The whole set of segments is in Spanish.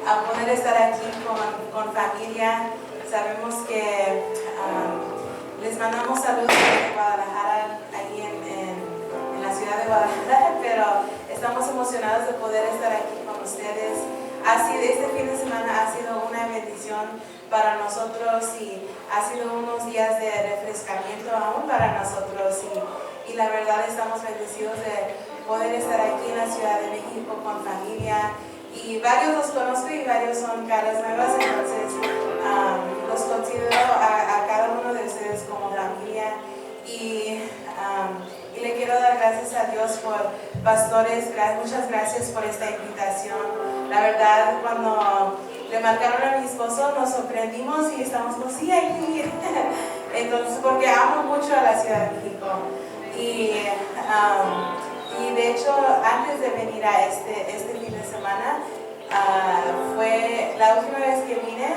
a poder estar aquí con familia. Sabemos que les mandamos saludos de Guadalajara, ahí en la ciudad de Guadalajara, pero estamos emocionados de poder estar aquí con ustedes. Este fin de semana ha sido una bendición para nosotros y ha sido unos días de refrescamiento aún para nosotros y la verdad estamos bendecidos de poder estar aquí en la Ciudad de México con familia y varios los conozco y varios son caras nuevas, entonces los considero a cada uno de ustedes como familia y le quiero dar gracias a Dios por pastores, muchas gracias por esta invitación. La verdad, cuando le marcaron a mi esposo nos sorprendimos y estamos como, sí, hay que ir. Entonces, porque amo mucho a la Ciudad de México. Y de hecho, antes de venir a este fin de semana, fue la última vez que vine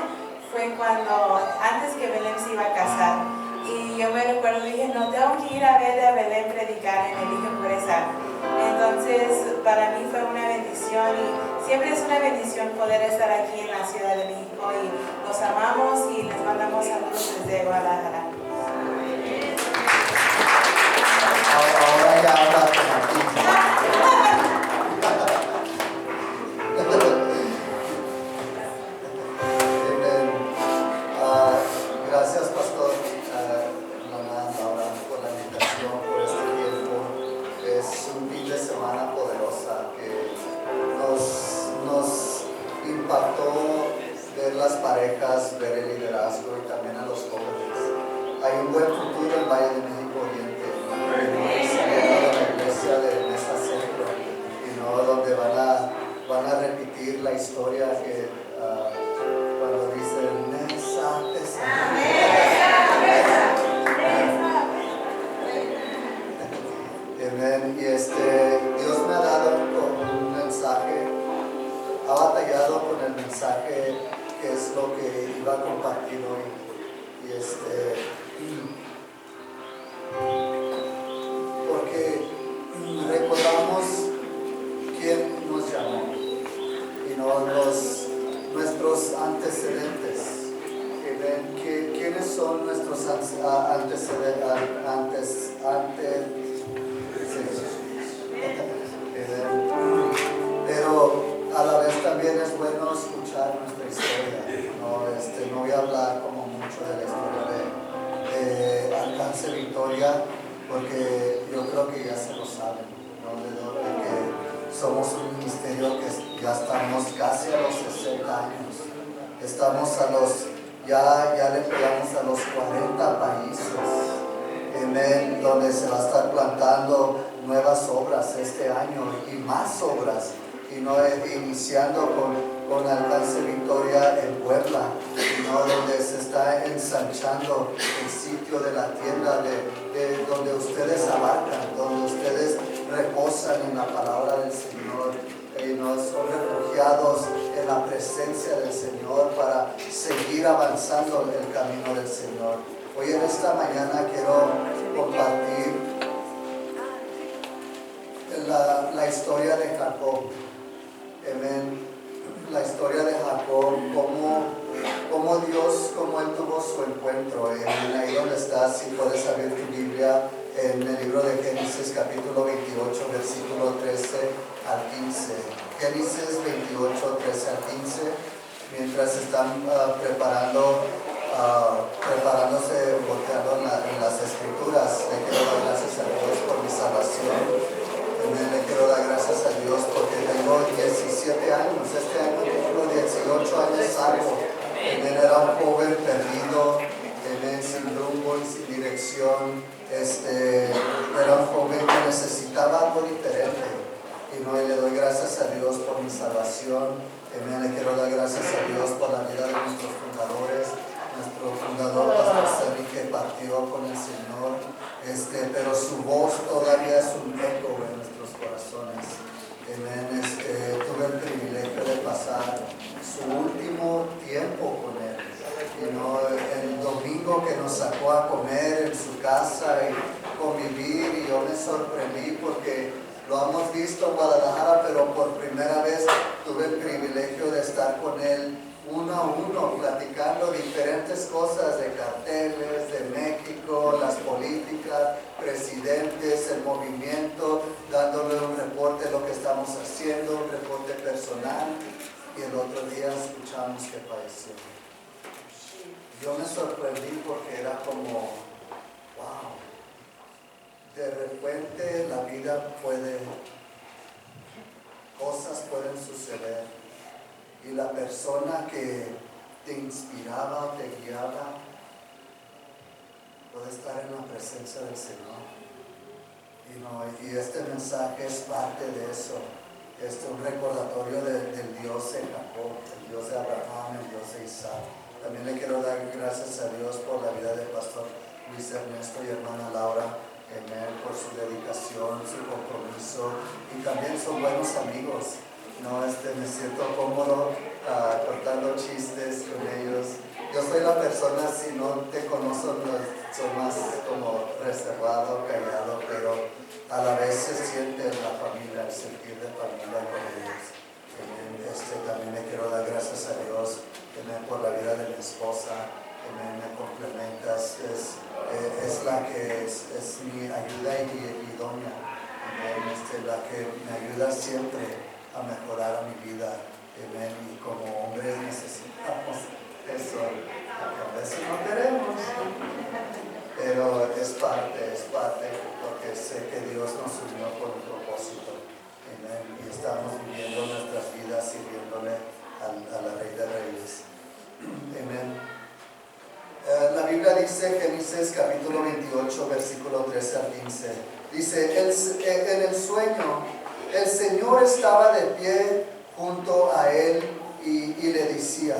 fue antes que Belén se iba a casar. Y yo me recuerdo, dije, no, tengo que ir a ver a Belén predicar en el Hijo Pureza. Entonces, para mí fue una bendición y siempre es una bendición poder estar aquí en la Ciudad de México y los amamos y les mandamos saludos desde Guadalajara. Ahora ya habla con aquí. Gracias, Pastor Laura, por la invitación, por este tiempo. Es un fin de semana poderosa que nos impactó ver las parejas, ver el liderazgo y también a los jóvenes. Hay un buen futuro en Valle de México Oriente, saliendo de la iglesia de Mesa Centro, donde van a repetir la historia que cuando dicen Mesa, Amén. Y Dios me ha dado un mensaje, ha batallado con el mensaje que es lo que iba a compartir hoy. Porque recordamos quién nos llamó y nuestros antecedentes. ¿Quiénes son nuestros antecedentes? Pero a la vez también es bueno escuchar nuestra historia. No voy a hablar como mucho de la historia de Alcance Victoria, porque yo creo que ya se lo saben, de que somos un ministerio que ya estamos casi a los 60 años. Estamos ya le pegamos a los 40 países, donde se va a estar plantando nuevas obras este año y más obras, iniciando con Alcance Victoria en Puebla, donde se está ensanchando el sitio de la tienda de donde ustedes abarcan, donde ustedes reposan en la palabra del Señor y nos son refugiados en la presencia del Señor para seguir avanzando en el camino del Señor. Hoy en esta mañana quiero compartir la historia de Jacob. Amén. La historia de Jacob, cómo él tuvo su encuentro. Ahí donde estás, si puedes abrir tu Biblia, en el libro de Génesis capítulo 28, versículo 13 al 15. Génesis 28, 13 al 15. Mientras están preparándose, volteando en las escrituras, le quiero dar gracias a Dios por mi salvación. También le quiero dar gracias a Dios porque tengo 17 años. Este año tengo 18 años salvo. También era un joven perdido, sin rumbo y sin dirección. Era un joven que necesitaba algo diferente. Y le doy gracias a Dios por mi salvación. También le quiero dar gracias a Dios por la vida de nuestros fundadores. Nuestro fundador, Pastor Serri, que partió con el Señor, pero su voz todavía es un eco en nuestros corazones. Amén. Tuve el privilegio de pasar su último tiempo con él. El domingo que nos sacó a comer en su casa y convivir, y yo me sorprendí porque lo hemos visto en Guadalajara, pero por primera vez tuve tuve el privilegio de estar con él uno a uno, platicando diferentes cosas de carteles, de México, las políticas, presidentes, el movimiento, dándole un reporte de lo que estamos haciendo, un reporte personal, y el otro día escuchamos que falleció. Yo me sorprendí porque era como, wow, de repente la vida cosas pueden suceder, y la persona que te inspiraba, te guiaba, puede estar en la presencia del Señor. Y este mensaje es parte de eso. Es un recordatorio del Dios de Jacob, el Dios de Abraham, el Dios de Isaac. También le quiero dar gracias a Dios por la vida del pastor Luis Ernesto y hermana Laura, por su dedicación, su compromiso, y también son buenos amigos. Me siento cómodo contando chistes con ellos. Yo soy la persona, si no te conozco, soy más como reservado, callado, pero a la vez se siente la familia, el sentir de familia con ellos. También le quiero dar gracias a Dios por la vida de mi esposa. Me complementas, es la que es mi ayuda idónea, la que me ayuda siempre a mejorar a mi vida, y como hombres necesitamos eso, que a veces no queremos, pero es parte, porque sé que Dios nos unió con un propósito, y estamos viviendo nuestras vidas sirviéndole a la Rey de Reyes. Amén. La Biblia dice, Génesis capítulo 28, versículo 13 al 15, dice, en el sueño, el Señor estaba de pie junto a él y le decía,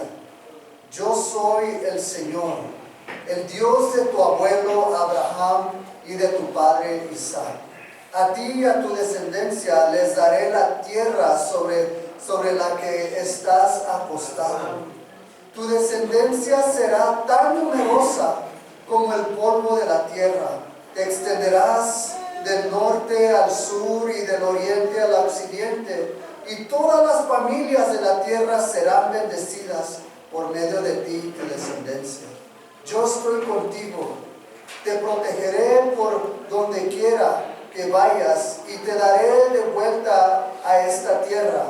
yo soy el Señor, el Dios de tu abuelo Abraham y de tu padre Isaac. A ti y a tu descendencia les daré la tierra sobre la que estás acostado. Tu descendencia será tan numerosa como el polvo de la tierra. Te extenderás del norte al sur y del oriente al occidente, y todas las familias de la tierra serán bendecidas por medio de ti y tu descendencia. Yo estoy contigo, te protegeré por donde quiera que vayas y te daré de vuelta a esta tierra.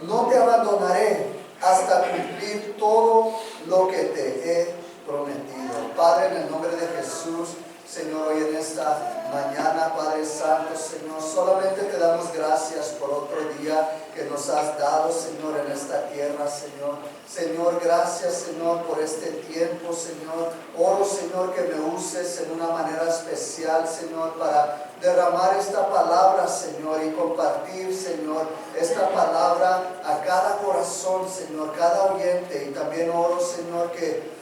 No te abandonaré hasta cumplir todo lo que te he prometido. Padre, en el nombre de Jesús, Señor, hoy en esta mañana, Padre Santo, Señor, solamente te damos gracias por otro día que nos has dado, Señor, en esta tierra, Señor. Señor, gracias, Señor, por este tiempo, Señor. Oro, Señor, que me uses en una manera especial, Señor, para derramar esta palabra, Señor, y compartir, Señor, esta palabra a cada corazón, Señor, cada oyente. Y también oro, Señor, que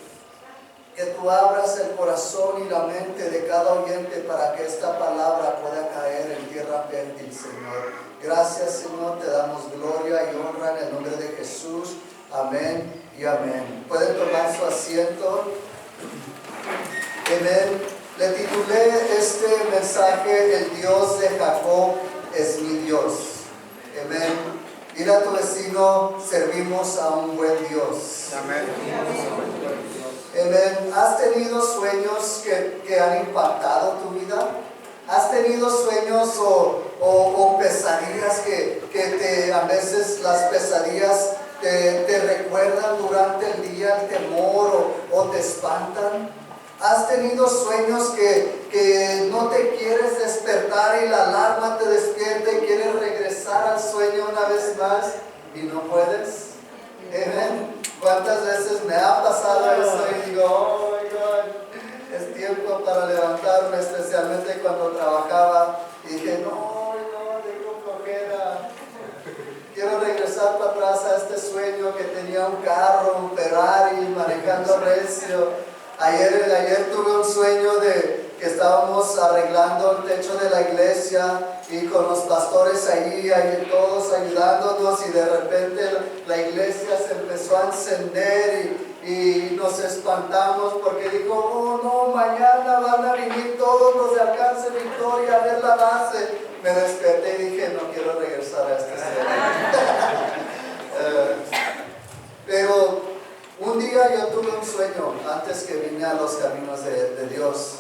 tú abras el corazón y la mente de cada oyente para que esta palabra pueda caer en tierra fértil, Señor. Gracias, Señor, te damos gloria y honra en el nombre de Jesús. Amén y amén. Pueden tomar su asiento. Amén. Le titulé este mensaje, el Dios de Jacob es mi Dios. Amén. Dile a tu vecino, servimos a un buen Dios. Amén. Amén. ¿Has tenido sueños que han impactado tu vida? ¿Has tenido sueños o pesadillas que a veces las pesadillas te recuerdan durante el día el temor o te espantan? ¿Has tenido sueños que no te quieres despertar y la alarma te despierta y quieres regresar al sueño una vez más y no puedes? Amén. ¿Cuántas veces me ha pasado eso y digo, oh my God, es tiempo para levantarme, especialmente cuando trabajaba, y dije, no, tengo flojera, quiero regresar para atrás a este sueño que tenía un carro, un Ferrari, manejando recio. Ayer tuve un sueño de que estábamos arreglando el techo de la iglesia y con los pastores ahí todos ayudándonos, y de repente la iglesia se empezó a encender y nos espantamos porque dijo, oh no, mañana van a venir todos los de Alcance Victoria a ver la base. Me desperté y dije, no quiero regresar a este sueño. día yo tuve un sueño antes que vine a los caminos de Dios.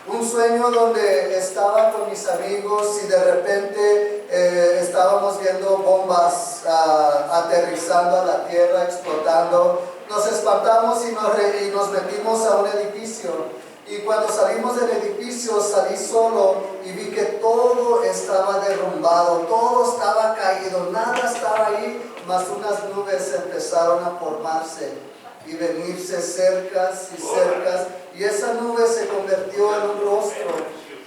Un sueño donde estaba con mis amigos y de repente estábamos viendo bombas aterrizando a la tierra, explotando. Nos espantamos y nos metimos a un edificio. Y cuando salimos del edificio salí solo y vi que todo estaba derrumbado, todo estaba caído, nada estaba ahí, mas unas nubes empezaron a formarse y venirse cercas y cercas, y esa nube se convirtió en un rostro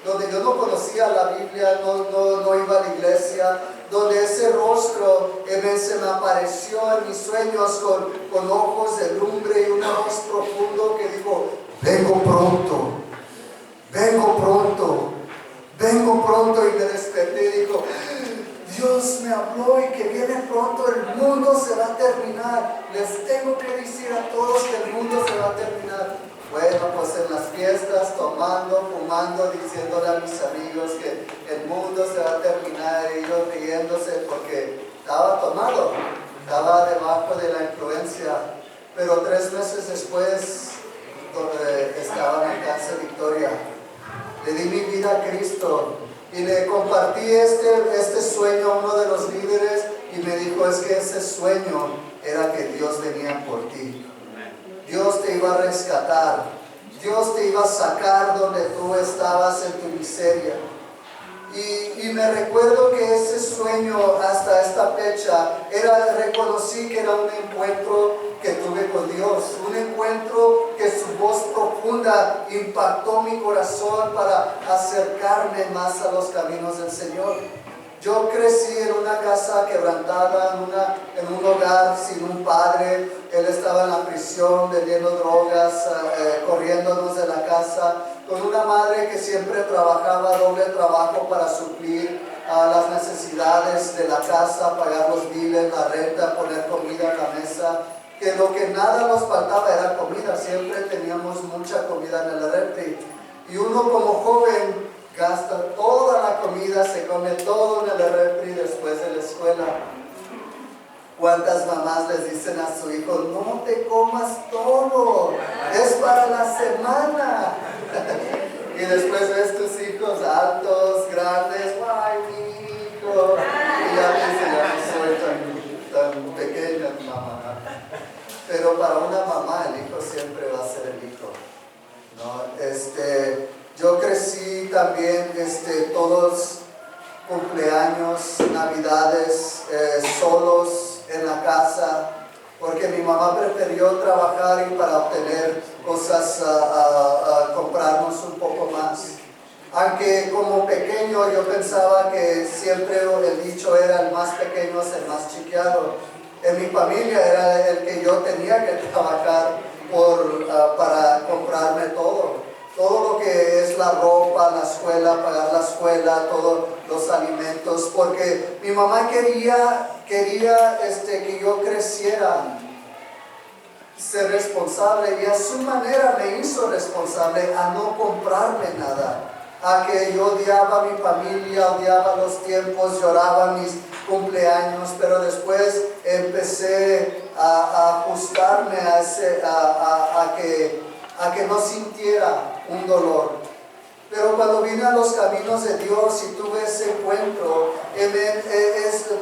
donde yo no conocía la Biblia, no iba a la iglesia, donde ese rostro se me apareció en mis sueños con ojos de lumbre y una voz profundo que dijo: vengo pronto, vengo pronto, vengo pronto. Y me desperté y dijo: Dios me habló y que viene pronto, el mundo se va a terminar. Les tengo que decir a todos que el mundo se va a terminar. Bueno, pues en las fiestas, tomando, fumando, diciéndole a mis amigos que el mundo se va a terminar, y ellos riéndose porque estaba tomado, estaba debajo de la influencia. Pero 3 meses después estaba en la Casa Victoria. Le di mi vida a Cristo y le compartí este sueño a uno de los líderes y me dijo: es que ese sueño era que Dios venía por ti. Dios te iba a rescatar, Dios te iba a sacar donde tú estabas en tu miseria. Y me recuerdo que ese sueño hasta esta fecha reconocí que era un encuentro que tuve con Dios, un encuentro que su voz profunda impactó mi corazón para acercarme más a los caminos del Señor. Yo crecí en una casa quebrantada, en un hogar sin un padre. Él estaba en la prisión vendiendo drogas, corriéndonos de la casa, con una madre que siempre trabajaba doble trabajo para suplir las necesidades de la casa, pagar los biles, la renta, poner comida en la mesa, que lo que nada nos faltaba era comida. Siempre teníamos mucha comida en el refri, y uno como joven gasta toda la comida, se come todo en el refri después de la escuela. ¿Cuántas mamás les dicen a su hijo: no te comas todo, es para la semana? Y después ves tus hijos altos, grandes: ay, mi hijo, y ya dices: ya no soy tan pequeña, mamá. Pero para una mamá el hijo siempre va a ser el hijo, ¿no? Yo crecí también todos cumpleaños, navidades, solos en la casa, porque mi mamá prefirió trabajar y para obtener cosas, comprarnos un poco más. Aunque como pequeño yo pensaba que siempre el dicho era: el más pequeño es el más chiqueado. En mi familia era el que yo tenía que trabajar para comprarme todo lo que es la ropa, la escuela, pagar la escuela, todos los alimentos, porque mi mamá quería que yo creciera, ser responsable, y a su manera me hizo responsable a no comprarme nada, a que yo odiaba a mi familia, odiaba los tiempos, lloraba mis cumpleaños, pero después empecé a ajustarme a que no sintiera un dolor. Pero cuando vine a los caminos de Dios y tuve ese encuentro,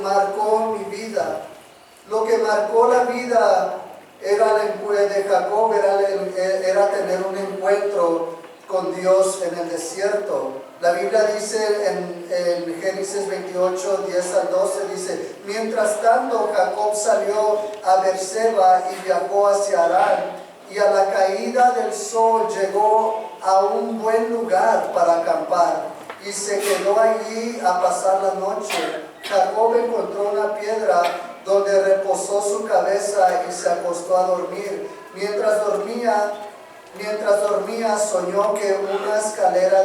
marcó mi vida. Lo que marcó la vida de Jacob era tener un encuentro con Dios en el desierto. La Biblia dice en Génesis 28, 10 al 12, dice: mientras tanto Jacob salió a Beerseba y viajó hacia Harán, y a la caída del sol llegó a un buen lugar para acampar, y se quedó allí a pasar la noche. Jacob encontró una piedra donde reposó su cabeza y se acostó a dormir. Mientras dormía soñó que una escalera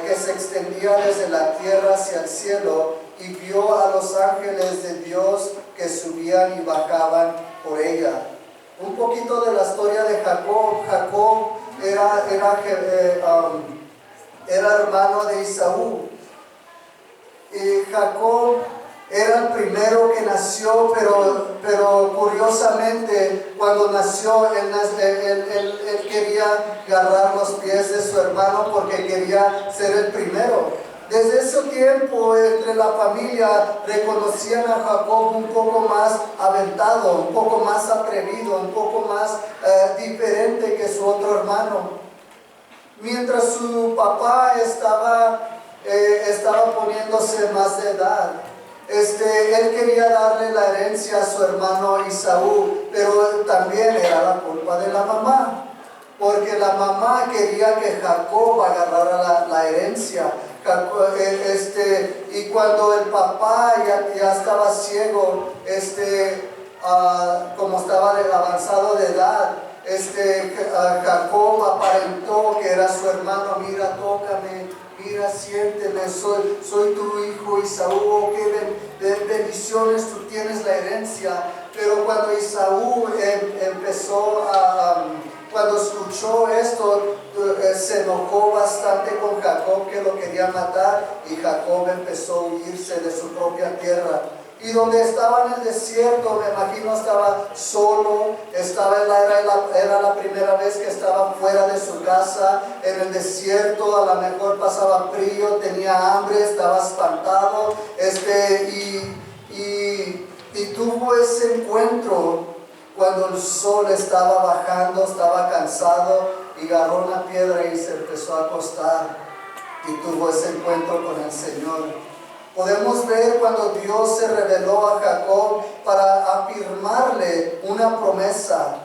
que se extendía desde la tierra hacia el cielo, y vio a los ángeles de Dios que subían y bajaban por ella. Un poquito de la historia de Jacob. Jacob era hermano de Esaú. Y Jacob Era el primero que nació, pero curiosamente cuando nació, él quería agarrar los pies de su hermano porque quería ser el primero. Desde ese tiempo, entre la familia, reconocían a Jacob un poco más aventado, un poco más atrevido, un poco más diferente que su otro hermano. Mientras su papá estaba poniéndose más de edad, él quería darle la herencia a su hermano Isaú, pero también era la culpa de la mamá, porque la mamá quería que Jacob agarrara la herencia. Y cuando el papá ya estaba ciego, como estaba avanzado de edad, Jacob aparentó que era su hermano. Mira, tócame, mira, siénteme, soy tu hijo Isaú, qué bendiciones, tú tienes la herencia. Pero cuando Isaú cuando escuchó esto, se enojó bastante con Jacob, que lo quería matar, y Jacob empezó a huirse de su propia tierra. Y donde estaba en el desierto, me imagino estaba solo, era la primera vez que estaba fuera de su casa, en el desierto, a lo mejor pasaba frío, tenía hambre, estaba espantado, y tuvo ese encuentro cuando el sol estaba bajando, estaba cansado, y agarró una piedra y se empezó a acostar, y tuvo ese encuentro con el Señor. Podemos ver cuando Dios se reveló a Jacob para afirmarle una promesa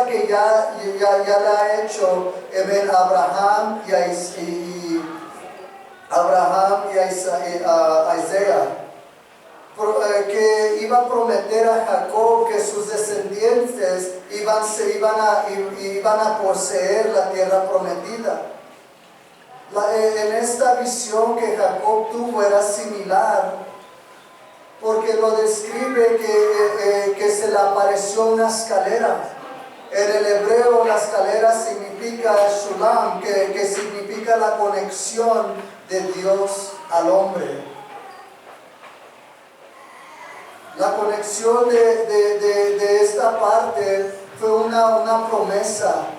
que ya le ha hecho a Abraham y a Isaac, que iba a prometer a Jacob que sus descendientes iban a poseer la tierra prometida. En esta visión que Jacob tuvo era similar, porque lo describe que se le apareció una escalera. En el hebreo la escalera significa shulam, que significa la conexión de Dios al hombre. La conexión de esta parte fue una promesa.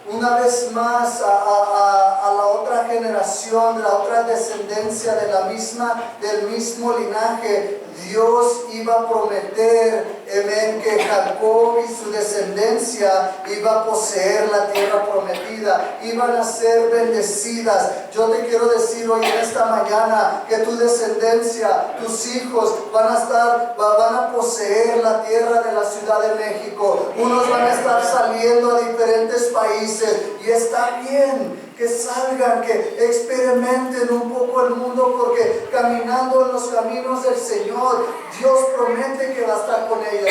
Una vez más a la otra generación, la otra descendencia del mismo linaje, Dios iba a prometer, que Jacob y su descendencia iba a poseer la tierra prometida, iban a ser bendecidas. Yo te quiero decir hoy en esta mañana que tu descendencia, tus hijos van a poseer la tierra de la Ciudad de México. Unos van a estar saliendo a diferentes países, y está bien que salgan, que experimenten un poco el mundo, porque caminando en los caminos del Señor, Dios promete que va a estar con ellos.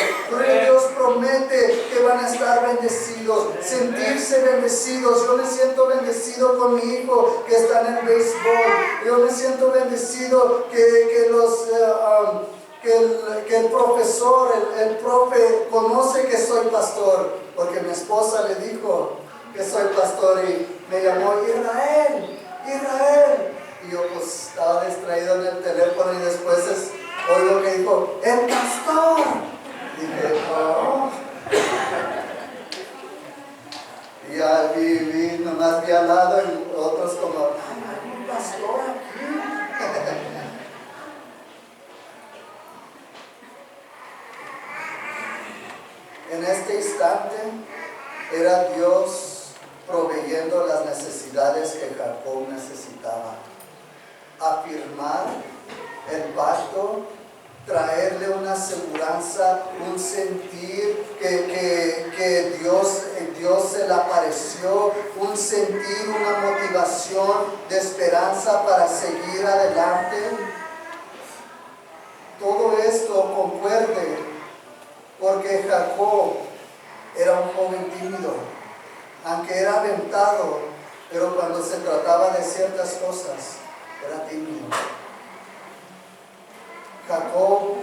Dios promete que van a estar bendecidos, sentirse bendecidos. Yo me siento bendecido con mi hijo que está en el béisbol. Yo me siento bendecido que el profesor, el profe conoce que soy pastor, porque mi esposa le dijo que soy pastor y me llamó Israel. Y yo pues estaba distraído en el teléfono, y después oigo que dijo, ¡el pastor! Dije, oh. Y ya nomás vi al lado, y otros como, ¡ay, hay un pastor aquí! En este instante era Dios proveyendo las necesidades que Jacob necesitaba. Afirmar el pacto, traerle una aseguranza, un sentir que Dios se le apareció, un sentir, una motivación de esperanza para seguir adelante. Todo esto concuerde, porque Jacob era un joven tímido, aunque era aventado, pero cuando se trataba de ciertas cosas, era tímido. Jacob,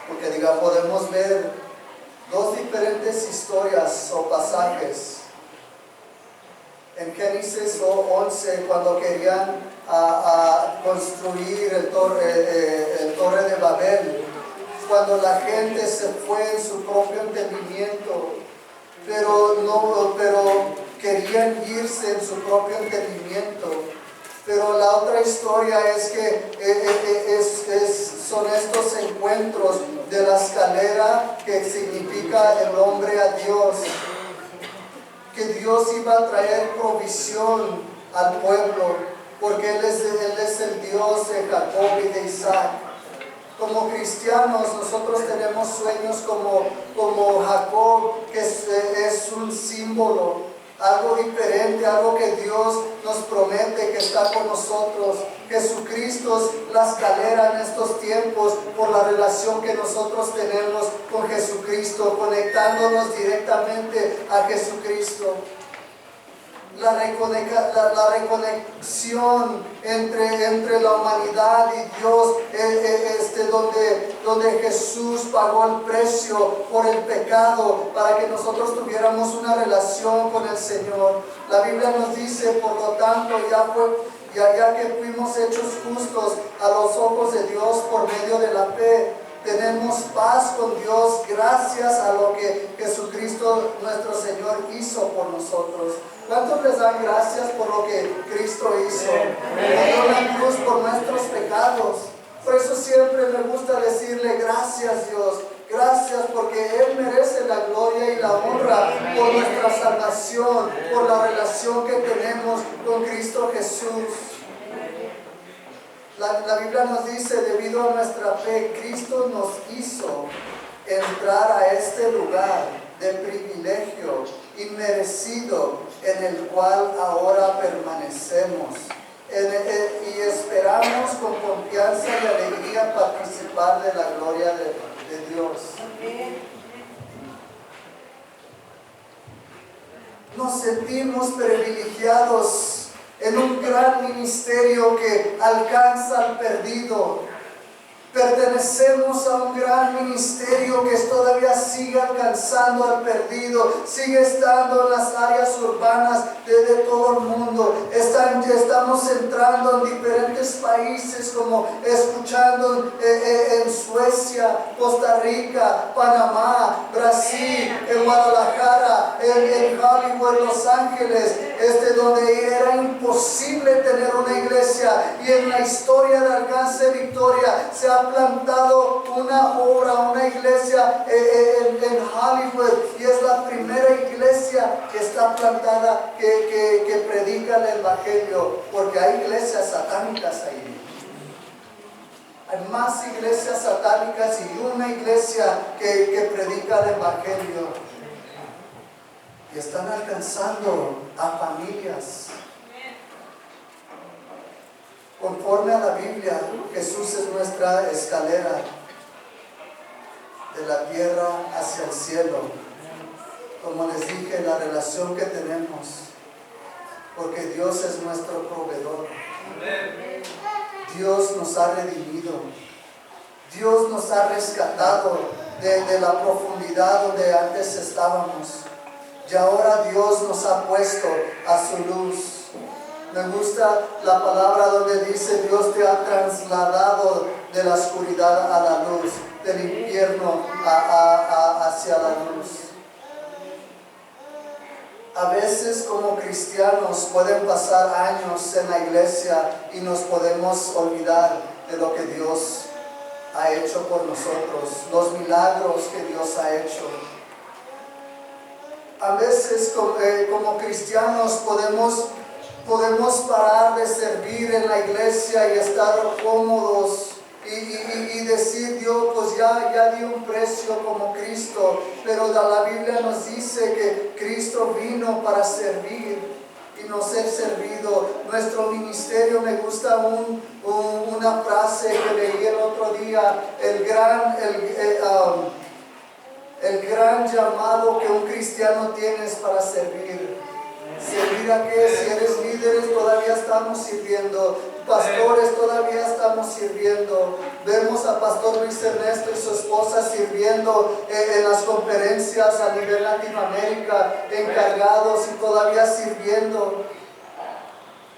porque podemos ver dos diferentes historias o pasajes. En Génesis 11, cuando querían a construir el torre de Babel, cuando la gente se fue en su propio entendimiento, pero querían irse en su propio entendimiento. Pero la otra historia es que son estos encuentros de la escalera que significa el hombre a Dios, que Dios iba a traer provisión al pueblo, porque Él es el Dios de Jacob y de Isaac. Como cristianos nosotros tenemos sueños como Jacob, que es un símbolo, algo diferente, algo que Dios nos promete que está con nosotros. Jesucristo es la escalera en estos tiempos por la relación que nosotros tenemos con Jesucristo, conectándonos directamente a Jesucristo. La reconexión entre la humanidad y Dios, donde Jesús pagó el precio por el pecado para que nosotros tuviéramos una relación con el Señor. La Biblia nos dice, por lo tanto, ya que fuimos hechos justos a los ojos de Dios por medio de la fe, tenemos paz con Dios gracias a lo que Jesucristo nuestro Señor hizo por nosotros. ¿Cuántos les dan gracias por lo que Cristo hizo? Dio la cruz por nuestros pecados. Por eso siempre me gusta decirle gracias, Dios. Gracias porque Él merece la gloria y la honra por nuestra salvación, por la relación que tenemos con Cristo Jesús. La Biblia nos dice, debido a nuestra fe, Cristo nos hizo entrar a este lugar de privilegio inmerecido en el cual ahora permanecemos. Y esperamos con confianza y alegría participar de la gloria de Dios. Nos sentimos privilegiados en un gran ministerio que alcanza al perdido. Pertenecemos a un gran ministerio que todavía sigue alcanzando al perdido, sigue estando en las áreas urbanas de todo el mundo. Estamos entrando en diferentes países, como escuchando en Suecia, Costa Rica, Panamá, Brasil, en Guadalajara, en Hollywood, Los Ángeles, donde era imposible tener una iglesia, y en la historia de Alcance Victoria se ha plantado una obra, una iglesia en Hollywood, y es la primera iglesia que está plantada que predica el evangelio, porque hay iglesias satánicas ahí. Hay más iglesias satánicas y una iglesia que predica el evangelio. Y están alcanzando a familias. Conforme a la Biblia, Jesús es nuestra escalera de la tierra hacia el cielo. Como les dije, la relación que tenemos, porque Dios es nuestro proveedor. Dios nos ha redimido. Dios nos ha rescatado de la profundidad donde antes estábamos. Y ahora Dios nos ha puesto a su luz. Me gusta la palabra donde dice: Dios te ha trasladado de la oscuridad a la luz, del infierno hacia la luz. A veces como cristianos pueden pasar años en la iglesia y nos podemos olvidar de lo que Dios ha hecho por nosotros, los milagros que Dios ha hecho. A veces como cristianos podemos parar de servir en la iglesia y estar cómodos y decir: Dios, pues ya di un precio como Cristo. Pero la Biblia nos dice que Cristo vino para servir y no ser servido. Nuestro ministerio, me gusta una frase que leí el otro día: el gran llamado que un cristiano tiene es para servir. ¿Servir a qué? Si eres líderes, todavía estamos sirviendo. Pastores, todavía estamos sirviendo. Vemos a Pastor Luis Ernesto y su esposa sirviendo en las conferencias a nivel Latinoamérica, encargados y todavía sirviendo.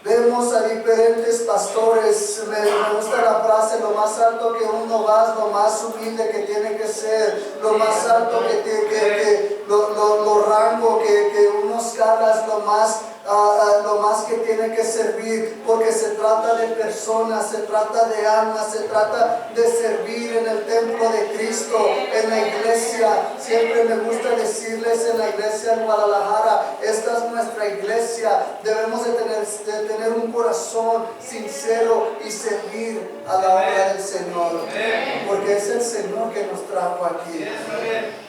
Vemos a diferentes pastores, me gusta la frase, lo más alto que uno va, lo más humilde que tiene que ser, lo más alto lo rango que uno escala es lo más que tiene que servir, porque se trata de personas, se trata de almas, se trata de servir en el templo de Cristo, en la iglesia. Siempre me gusta decirles en la iglesia en Guadalajara, esta es nuestra iglesia, debemos de tener un corazón sincero y servir a la obra del Señor, porque es el Señor que nos trajo aquí,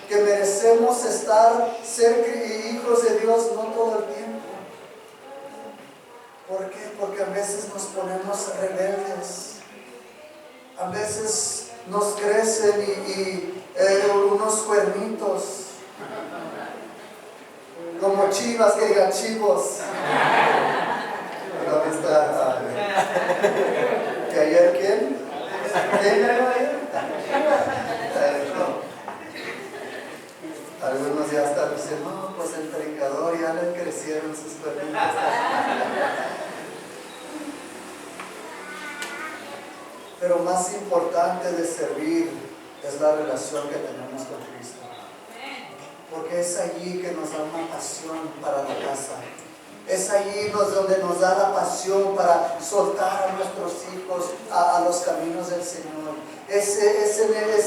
que merecemos ser hijos de Dios no todo el tiempo. ¿Por qué? Porque a veces nos ponemos rebeldes, a veces nos crecen unos cuernitos, como chivas, que digan chivos. ¿Dónde está? ¿Que ayer quién? ¿Quién ganó ayer? Algunos ya están diciendo, no, pues el predicador ya le crecieron sus cuernitos. Pero más importante de servir es la relación que tenemos con Cristo. Porque es allí que nos da una pasión para la casa. Es allí donde nos da la pasión para soltar a nuestros hijos a los caminos del Señor. Es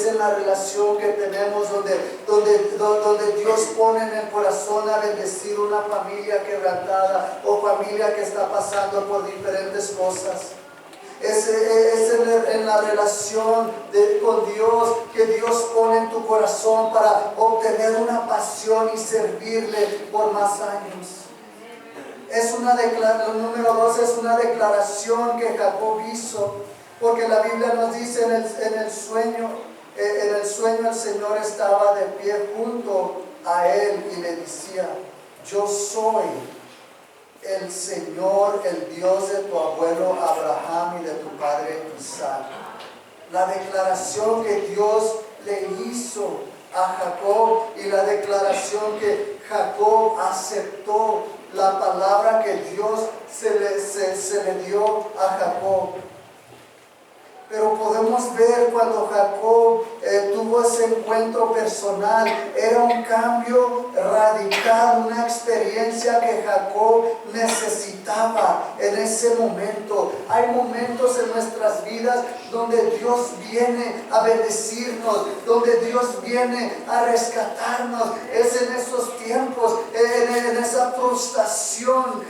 en la relación que tenemos donde Dios pone en el corazón a bendecir una familia quebrantada o familia que está pasando por diferentes cosas. Es en la relación con Dios que Dios pone en tu corazón para obtener una pasión y servirle por más años. Número 2, es una declaración que Jacob hizo, porque la Biblia nos dice en el sueño el Señor estaba de pie junto a él y le decía: yo soy el Señor, el Dios de tu abuelo Abraham y de tu padre Isaac. La declaración que Dios le hizo a Jacob y la declaración que Jacob aceptó, la palabra que Dios se le dio a Jacob. Pero podemos ver cuando Jacob tuvo ese encuentro personal, era un cambio radical, una experiencia que Jacob necesitaba en ese momento. Hay momentos en nuestras vidas donde Dios viene a bendecirnos, donde Dios viene a rescatarnos. Es en esos tiempos, en esa frustración,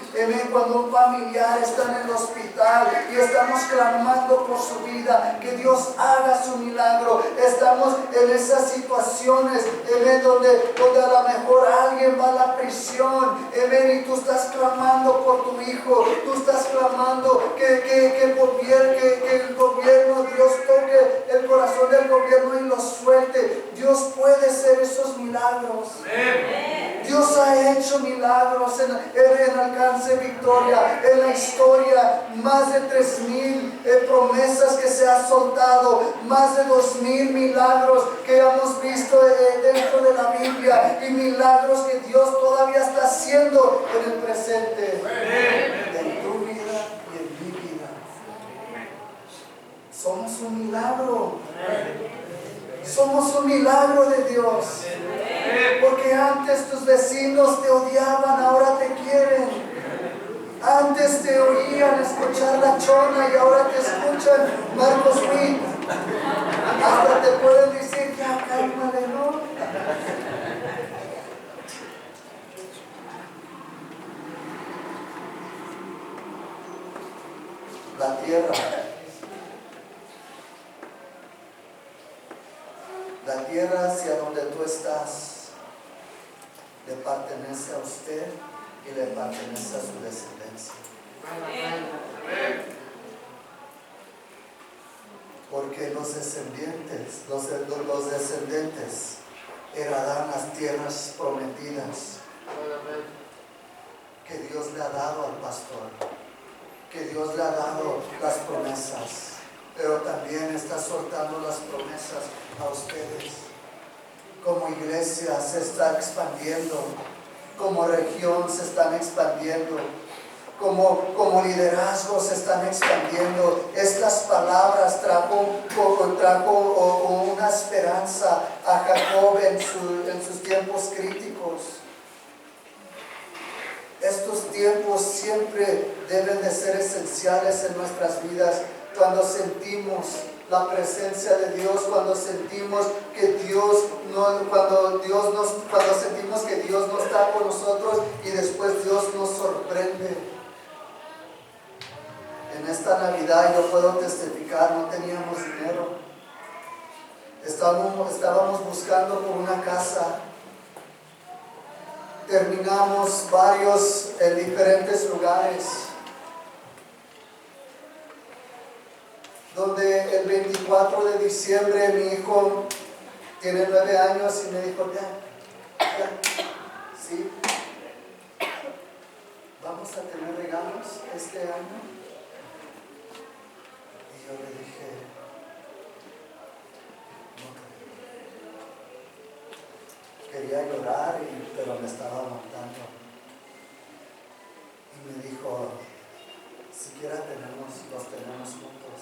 cuando un familiar está en el hospital y estamos clamando por su vida, que Dios haga su milagro. Estamos en esas situaciones donde a lo mejor alguien va a la prisión, y tú estás clamando por tu hijo, tú estás clamando que el gobierno, Dios toque el corazón del gobierno y lo suelte. Dios puede hacer esos milagros. Dios ha hecho milagros en Alcance Victoria, en la historia, más de 3,000 promesas que se ha soltado, más de 2,000 milagros que hemos visto dentro de la Biblia, y milagros que Dios todavía está haciendo en el presente, en tu vida y en mi vida. Somos un milagro. Somos un milagro de Dios. Porque antes tus vecinos te odiaban, ahora te quieren. Antes te oían escuchar la chona y ahora te escuchan Marcos Witt. Hasta te pueden decir: ya cálmale, ¿no? La tierra hacia donde tú estás le pertenece a usted y le pertenece a su descendencia. Porque los descendientes heredarán las tierras prometidas que Dios le ha dado al pastor, que Dios le ha dado las promesas, pero también está soltando las promesas a ustedes. Como iglesia se está expandiendo, como región se están expandiendo, como liderazgo se están expandiendo. Estas palabras trajo una esperanza a Jacob en sus tiempos críticos. Estos tiempos siempre deben de ser esenciales en nuestras vidas, cuando sentimos la presencia de Dios, cuando sentimos que cuando sentimos que Dios no está con nosotros y después Dios nos sorprende. En esta Navidad yo puedo testificar, no teníamos dinero. Estábamos buscando por una casa. Terminamos varios en diferentes lugares, donde el 24 de diciembre mi hijo tiene 9 años y me dijo, ya, sí, vamos a tener regalos este año. Y yo le dije, no creo. Quería llorar, pero me estaba aguantando. Y me dijo, siquiera los tenemos juntos.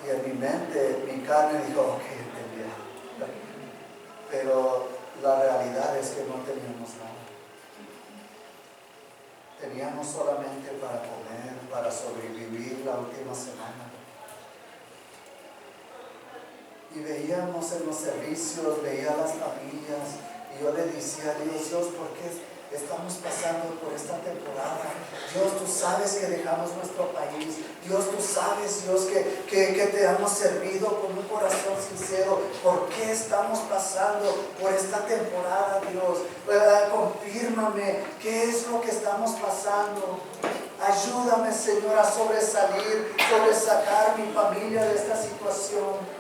Y en mi mente, mi carne dijo, ok, entendí. Pero la realidad es que no teníamos nada. Teníamos solamente para comer, para sobrevivir la última semana. Y veíamos en los servicios, veía las familias, y yo le decía a Dios, ¿por qué estamos pasando por esta temporada? Dios, tú sabes que dejamos nuestro país. Dios, tú sabes, Dios, que te hemos servido con un corazón sincero. ¿Por qué estamos pasando por esta temporada, Dios? Confírmame qué es lo que estamos pasando. Ayúdame, Señor, a sobresacar mi familia de esta situación.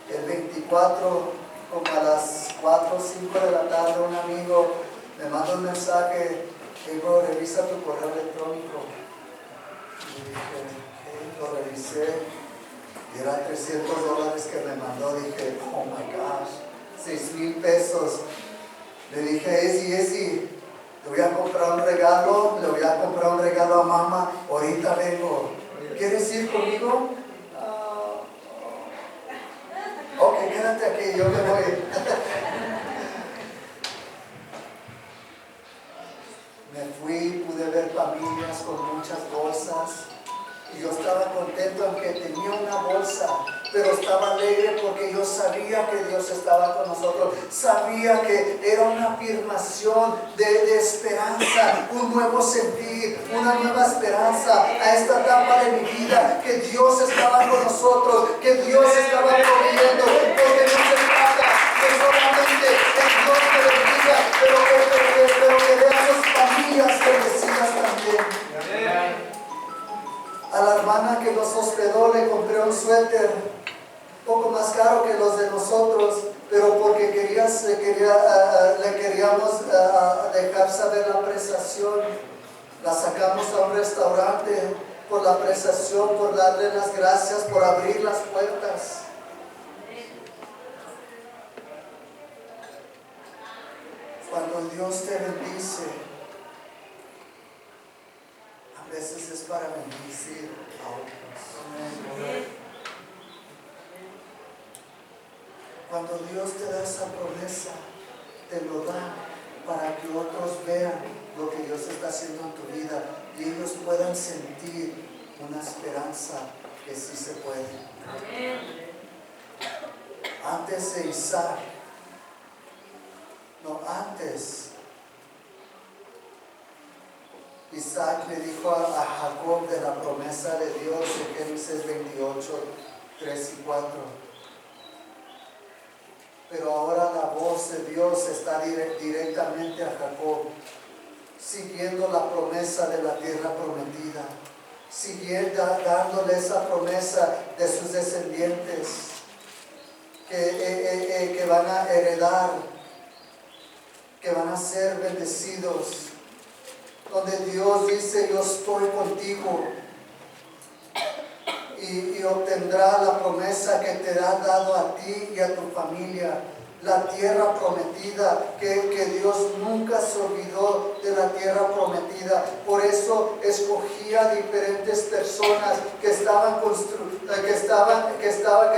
El 24, como a las 4 o 5 de la tarde, un amigo me manda un mensaje, digo, revisa tu correo electrónico. Y dije, ok, lo revisé, y eran $300 que me mandó. Dije, oh my gosh, 6,000 pesos. Le dije, Esi, le voy a comprar un regalo a mamá, ahorita vengo. ¿Quieres ir conmigo? Ok, quédate aquí, yo me voy. Me fui, pude ver familias con muchas bolsas. Y yo estaba contento aunque tenía una bolsa, pero estaba alegre porque yo sabía que Dios estaba con nosotros. Sabía que era una afirmación de esperanza, un nuevo sentir, una nueva esperanza a esta etapa de mi vida, que Dios estaba con nosotros, que Dios estaba proveyendo, porque no se trata de solamente el Dios que bendiga, pero que veamos familias bendecidas también. A la hermana que nos hospedó le compré un suéter un poco más caro que los de nosotros, pero porque le queríamos dejar saber la apreciación. La sacamos a un restaurante por la apreciación, por darle las gracias, por abrir las puertas. Cuando Dios te bendice, a veces es para bendecir a otros. Cuando Dios te da esa promesa, te lo da para que otros vean lo que Dios está haciendo en tu vida y ellos puedan sentir una esperanza que sí se puede. Antes de Isaac, Isaac le dijo a Jacob de la promesa de Dios en Génesis 28, 3 y 4. Pero ahora la voz de Dios está directamente a Jacob, siguiendo la promesa de la tierra prometida, siguiendo dándole esa promesa de sus descendientes que van a heredar, que van a ser bendecidos, donde Dios dice, yo estoy contigo, y obtendrá la promesa que te ha dado a ti y a tu familia. la tierra prometida, que Dios nunca se olvidó de la tierra prometida. Por eso escogía diferentes personas que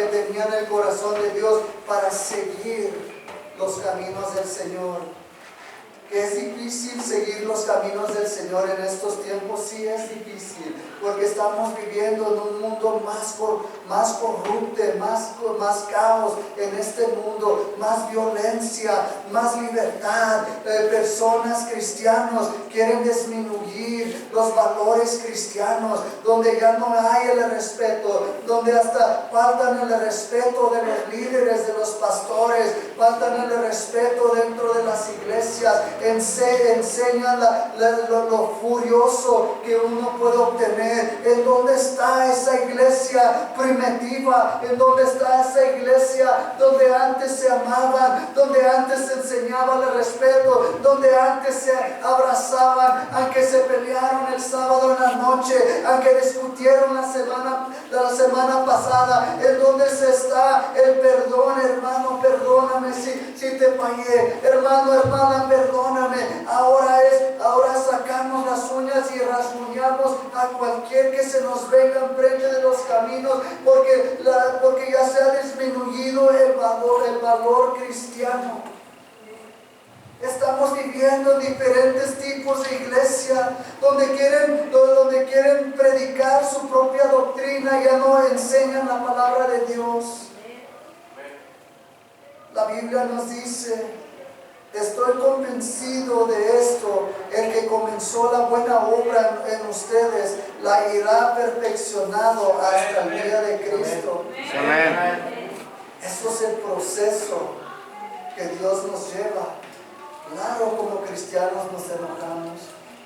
tenían el corazón de Dios para seguir los caminos del Señor. Que es difícil seguir los caminos del Señor en estos tiempos, sí es difícil, porque estamos viviendo en un mundo más corrupto, más caos en este mundo, más violencia, más libertad. Personas cristianos quieren disminuir los valores cristianos, donde ya no hay el respeto, donde hasta faltan el respeto de los líderes, de los pastores, faltan el respeto dentro de las iglesias. Enseñan lo furioso que uno puede obtener. ¿En dónde está esa iglesia primitiva? ¿En dónde está esa iglesia donde antes se amaban, donde antes se enseñaba el respeto, donde antes se abrazaban, aunque se pelearon el sábado en la noche, aunque discutieron la semana pasada? ¿En dónde se está el perdón? Hermano, perdóname si te fallé. Hermano, hermana, perdóname. Ahora sacamos las uñas y rasguñamos a cualquier que se nos venga enfrente de los caminos, porque ya se ha disminuido el valor cristiano. Estamos viviendo en diferentes tipos de iglesia, donde quieren predicar su propia doctrina, ya no enseñan la palabra de Dios. La Biblia nos dice: estoy convencido de esto, el que comenzó la buena obra en ustedes la irá perfeccionando hasta el día de Cristo. Amén. Eso es el proceso que Dios nos lleva. Claro, como cristianos nos enojamos.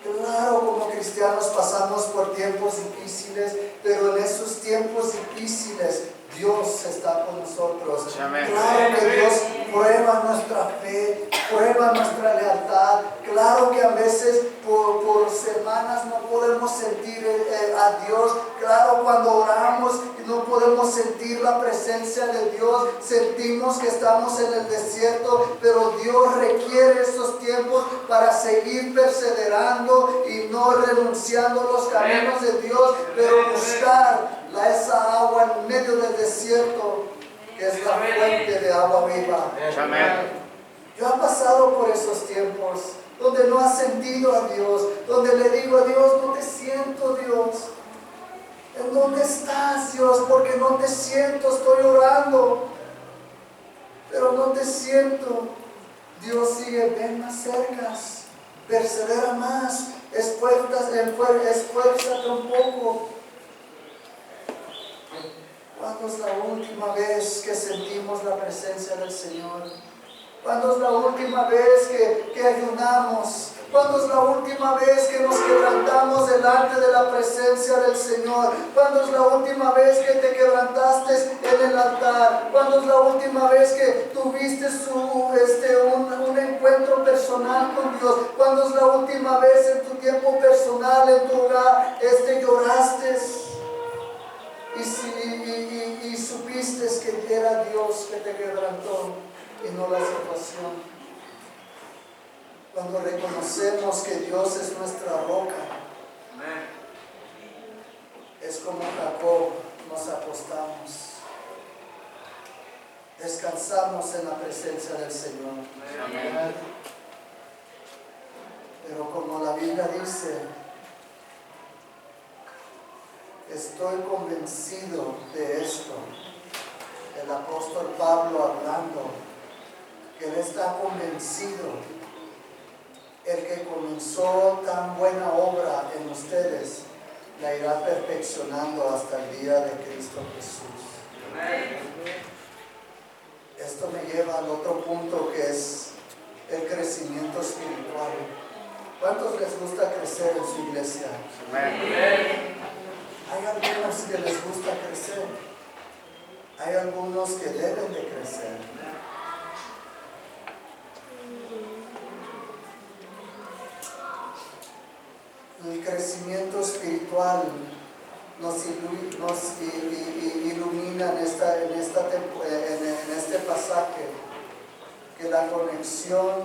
Claro, como cristianos pasamos por tiempos difíciles, pero en esos tiempos difíciles Dios está con nosotros. Amén. Claro que Dios prueba nuestra fe, prueba nuestra lealtad. Claro que a veces por semanas no podemos sentir a Dios. Claro, cuando oramos no podemos sentir la presencia de Dios. Sentimos que estamos en el desierto, pero Dios requiere estos tiempos para seguir perseverando y no renunciando a los caminos de Dios, pero buscar esa agua en medio del desierto, que es la fuente de agua viva. Amén. Yo he pasado por esos tiempos donde no has sentido a Dios, donde le digo a Dios: no te siento, Dios. ¿En dónde estás, Dios? Porque no te siento, estoy orando, pero no te siento. Dios sigue: ven más cerca, persevera más, esfuérzate un poco. ¿Cuándo es la última vez que sentimos la presencia del Señor? ¿Cuándo es la última vez que ayunamos? ¿Cuándo es la última vez que nos quebrantamos delante de la presencia del Señor? ¿Cuándo es la última vez que te quebrantaste en el altar? ¿Cuándo es la última vez que tuviste un encuentro personal con Dios? ¿Cuándo es la última vez en tu tiempo personal, en tu hogar, lloraste? Y supiste que era Dios que te quebrantó y no la situación. Cuando reconocemos que Dios es nuestra roca, es como Jacob, nos acostamos, descansamos en la presencia del Señor. Amén. Pero como la Biblia dice, estoy convencido de esto. El apóstol Pablo hablando, que él está convencido. El que comenzó tan buena obra en ustedes, la irá perfeccionando hasta el día de Cristo Jesús. Amén. Esto me lleva al otro punto, que es el crecimiento espiritual. ¿Cuántos les gusta crecer en su iglesia? Amén. Hay algunos que les gusta crecer. Hay algunos que deben de crecer. El crecimiento espiritual nos ilumina en este pasaje, que la conexión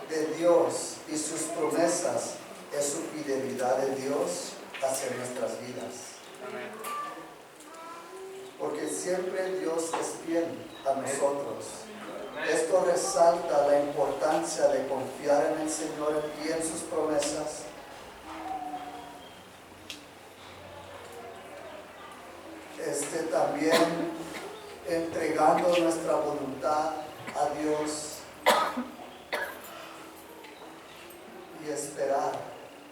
de Dios y sus promesas es su fidelidad de Dios hacia nuestras vidas. Amén. Porque siempre Dios es fiel a nosotros. Esto resalta la importancia de confiar en el Señor y en sus promesas. También entregando nuestra voluntad a Dios y esperar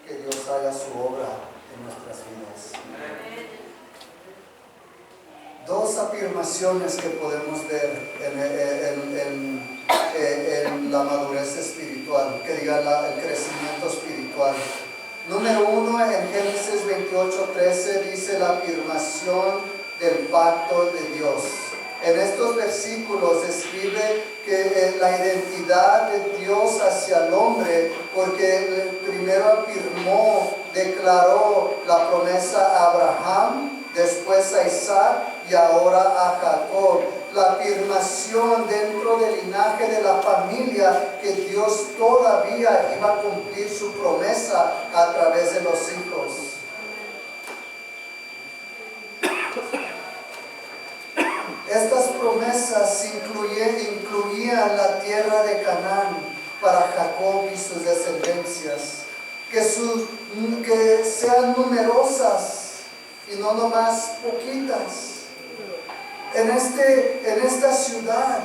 que Dios haga su obra en nuestras vidas. Dos afirmaciones que podemos ver en la madurez espiritual, que diga el crecimiento espiritual. Número 1, en Génesis 28:13 dice la afirmación del pacto de Dios. En estos versículos describe que la identidad de Dios hacia el hombre, porque primero afirmó, declaró la promesa a Abraham, después a Isaac y ahora a Jacob. La afirmación dentro del linaje de la familia que Dios todavía iba a cumplir su promesa a través de los hijos. Estas promesas incluían la tierra de Canaán para Jacob y sus descendencias, que sean numerosas y no nomás poquitas. En esta ciudad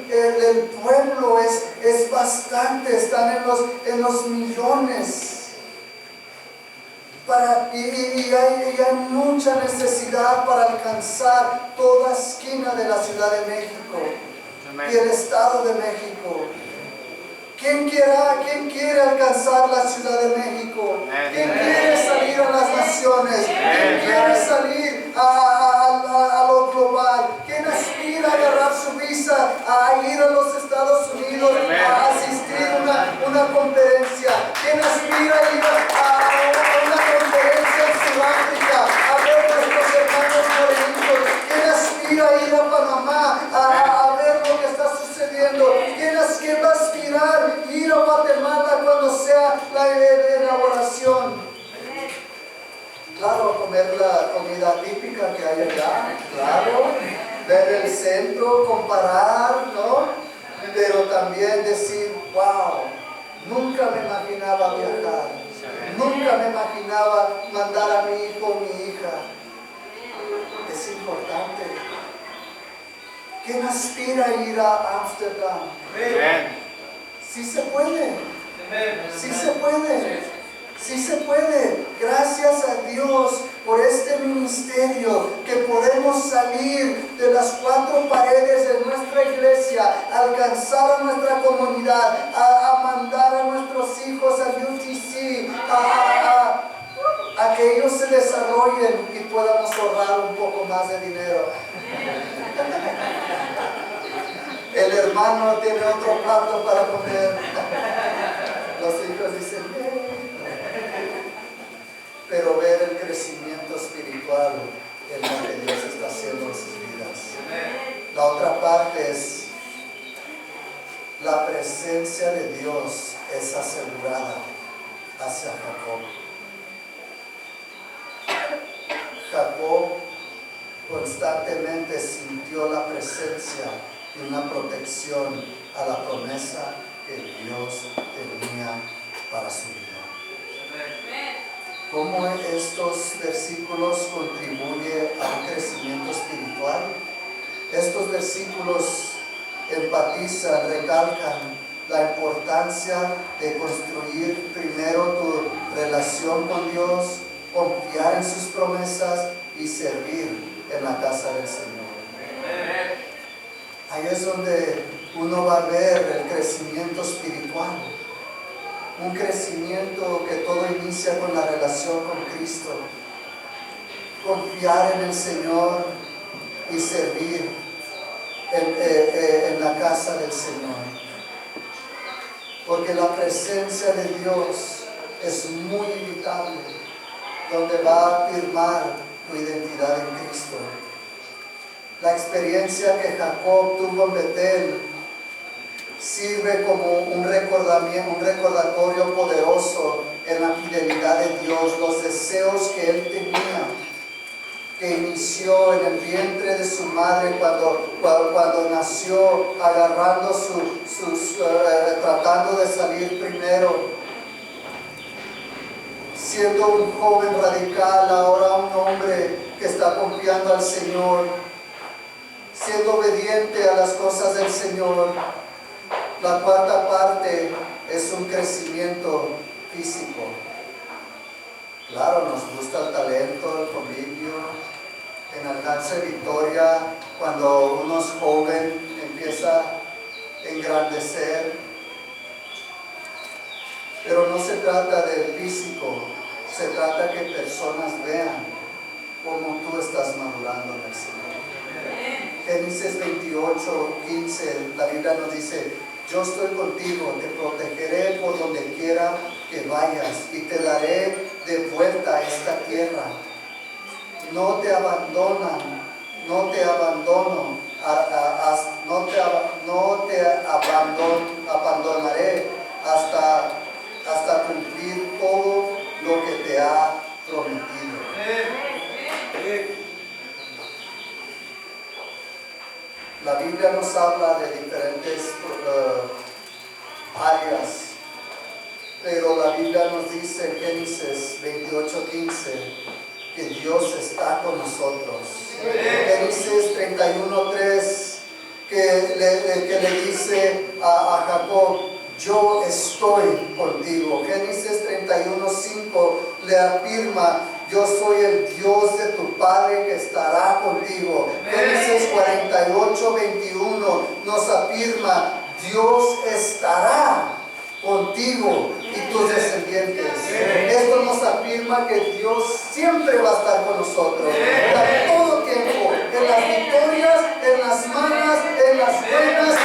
el pueblo es bastante, están en los millones. Y hay mucha necesidad para alcanzar toda esquina de la Ciudad de México. Amén. Y el Estado de México. ¿Quién quiere alcanzar la Ciudad de México? Amén. ¿Quién quiere salir a las naciones? ¿Quién quiere salir a lo global? ¿Quién aspira a agarrar su visa, a ir a los Estados Unidos, a asistir a una conferencia? ¿Quién aspira a ir a una conferencia en Sudáfrica, a ver a nuestros hermanos morenitos? ¿Quién aspira a ir a Panamá, a ver lo que está sucediendo? ¿Quién va a aspirar a ir a Guatemala cuando sea la elaboración? Claro, comer la comida típica que hay allá, claro, ver el centro, comparar, ¿no? Pero también decir, wow, nunca me imaginaba viajar, nunca me imaginaba mandar a mi hijo o mi hija. Es importante. ¿Quién aspira a ir a Ámsterdam? Sí se puede, sí se puede. Sí se puede, gracias a Dios por este ministerio, que podemos salir de las cuatro paredes de nuestra iglesia, alcanzar a nuestra comunidad, a mandar a nuestros hijos a UTC, a que ellos se desarrollen y podamos ahorrar un poco más de dinero. El hermano tiene otro plato para comer. Los hijos dicen, pero ver el crecimiento espiritual en lo que Dios está haciendo en sus vidas. La otra parte es la presencia de Dios es asegurada hacia Jacob. Jacob constantemente sintió la presencia y una protección a la promesa que Dios tenía para su vida. ¿Cómo estos versículos contribuyen al crecimiento espiritual? Estos versículos enfatizan, recalcan la importancia de construir primero tu relación con Dios, confiar en sus promesas y servir en la casa del Señor. Ahí es donde uno va a ver el crecimiento espiritual. Un crecimiento que todo inicia con la relación con Cristo. Confiar en el Señor y servir en la casa del Señor. Porque la presencia de Dios es muy inevitable, donde va a afirmar tu identidad en Cristo. La experiencia que Jacob tuvo en Betel sirve como un recordatorio poderoso en la fidelidad de Dios, los deseos que él tenía, que inició en el vientre de su madre cuando nació, agarrando tratando de salir primero. Siendo un joven radical, ahora un hombre que está confiando al Señor, siendo obediente a las cosas del Señor. La cuarta parte es un crecimiento físico. Claro, nos gusta el talento, el convivio, en alcance de victoria, cuando uno es joven, empieza a engrandecer. Pero no se trata del físico, se trata que personas vean cómo tú estás madurando en el Señor. Génesis 28:15, la Biblia nos dice: yo estoy contigo, te protegeré por donde quiera que vayas y te daré de vuelta a esta tierra. No te abandono, abandonaré hasta cumplir todo lo que te ha prometido. La Biblia nos habla de diferentes áreas, pero la Biblia nos dice en Génesis 28:15 que Dios está con nosotros. Génesis 31:3 que le dice a Jacob: yo estoy contigo. Génesis 31:5 le afirma: yo soy el Dios de tu Padre que estará contigo. Génesis 48:21 nos afirma: Dios estará contigo y tus descendientes. Esto nos afirma que Dios siempre va a estar con nosotros, a todo tiempo, en las victorias, en las malas, en las buenas,